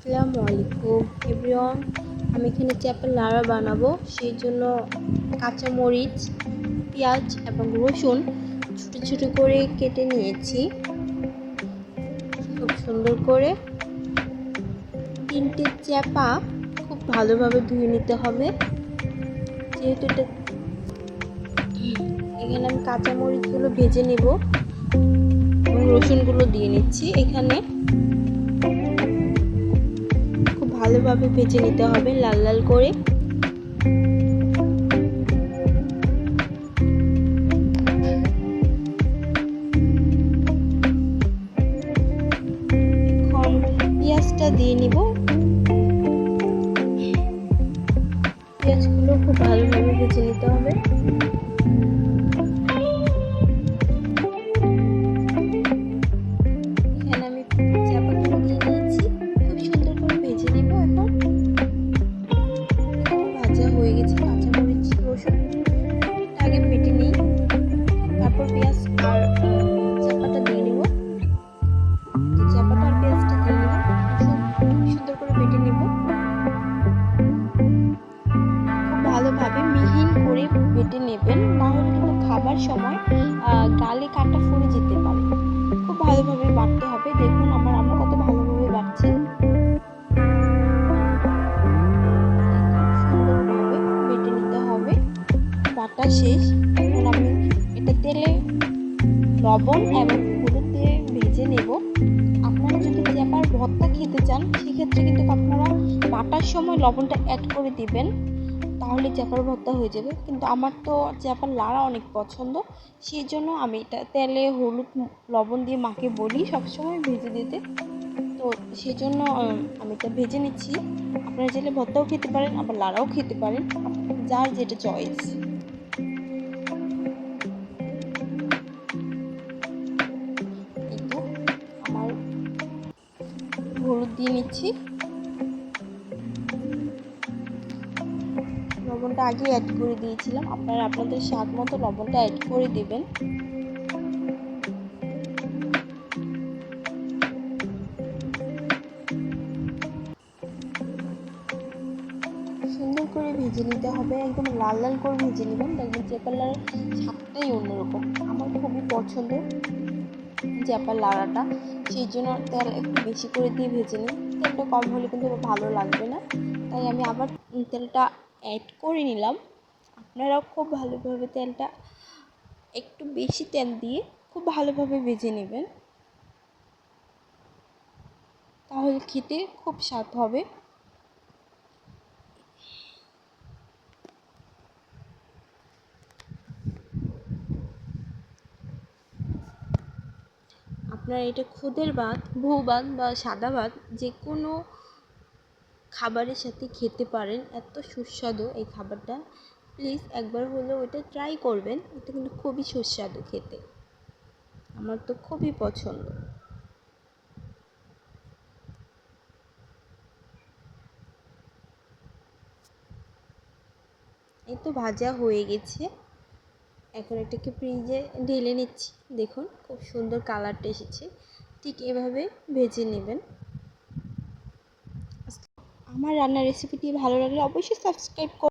আসসালামু আলাইকুম এভরিওয়ান। আমি এখানে চাপের লাড়া বানাবো, সেই জন্য কাঁচামরিচ, পেঁয়াজ এবং রসুন ছোটো ছোটো করে কেটে নিয়েছি। খুব সুন্দর করে 3টে চ্যাপা খুব ভালোভাবে ধুয়ে নিতে হবে। যেহেতু এখানে আমি কাঁচামরিচগুলো ভেজে নেব এবং রসুনগুলো দিয়ে নিচ্ছি। এখানে খুব ভালোভাবে ভেজে নিতে হবে লাল লাল করে। এখন পেঁয়াজটা দিয়ে নিব। পেঁয়াজগুলো খুব ভালোভাবে ভেজে নিতে হবে। এখানে আমি চাপাগুলো দিয়ে নিয়েছি, খুব সুন্দর করে ভেজে নিব। এখন ভাজা হয়ে গেছে। কাঁচামরিচ রসুন আগে বেটে নিই, তারপর পেঁয়াজ আর চাপাটা দিয়ে নিব। চাপাটা আর পেঁয়াজটা দিয়ে নিলাম, সুন্দর করে বেটে নিব। খুব ভালোভাবে মিহিন করে বেটে নেবেন, না হলে কিন্তু খাবার সময় গালে কাঁটা ফুরে যেতে পারে। খুব ভালোভাবে বাটতে হবে। দেখুন আমার আম্মু কত ভালোভাবে বাটছে। সুন্দরভাবে বেটে নিতে হবে। বাটা শেষ। এখন আমি এটা তেলে লবণ এবং হলুদ দিয়ে ভেজে নেব। আপনারা যদি চ্যাপার ভর্তা খেতে চান, সেক্ষেত্রে কিন্তু আপনারা বাটার সময় লবণটা অ্যাড করে দিবেন, তাহলে চ্যাপার ভর্তা হয়ে যাবে। কিন্তু আমার তো চ্যাপার লাড়া অনেক পছন্দ, সেই জন্য আমি এটা তেলে হলুদ লবণ দিয়ে মাকে বলি সবসময় ভেজে দিতে। তো সেই জন্য আমি এটা ভেজে নিচ্ছি। আপনারা চাইলে ভর্তাও খেতে পারেন, আবার লাড়াও খেতে পারেন, যার যেটা চয়েস। এই তো আমার হলুদ দিয়ে নিচ্ছি, লবণটা আগে অ্যাড করে দিয়েছিলাম। আপনারা আপনাদের স্বাদ মতো লবণটা অ্যাড করে দেবেন। সুন্দর করে ভেজে নিতে হবে, একদম লাল লাল করে ভেজে নেবেন। দেখবেন চ্যাপার লাড়ার স্বাদটাই অন্যরকম। আমার খুবই পছন্দ চ্যাপার লাড়াটা, সেই জন্য তেল একটু বেশি করে দিয়ে ভেজে নিই। তেলটা কম হলে কিন্তু ভালো লাগবে না, তাই আমি আবার তেলটা অ্যাড করে নিলাম। আপনারাও খুব ভালোভাবে তেলটা একটু বেশি তেল দিয়ে খুব ভালোভাবে ভেজে নেবেন, তাহলে খেতে খুব স্বাদ হবে। আপনারা এটা খুদের ভাত, বউ ভাত বা সাদা ভাত যে কোনো খাবারের সাথে খেতে পারেন। এত সুস্বাদু এই খাবারটা, প্লিজ একবার হলেও এটা ট্রাই করবেন। এটা কিন্তু খুবই সুস্বাদু খেতে, আমার তো খুবই পছন্দ। এই তো ভাজা হয়ে গেছে। এখন এটাকে ফ্রিজে ঢেলে নিচ্ছি। দেখুন খুব সুন্দর কালারটা এসেছে। ঠিক এভাবে ভেজে নেবেন। আমার রান্নার রেসিপিটি ভালো লাগলে অবশ্যই সাবস্ক্রাইব করুন।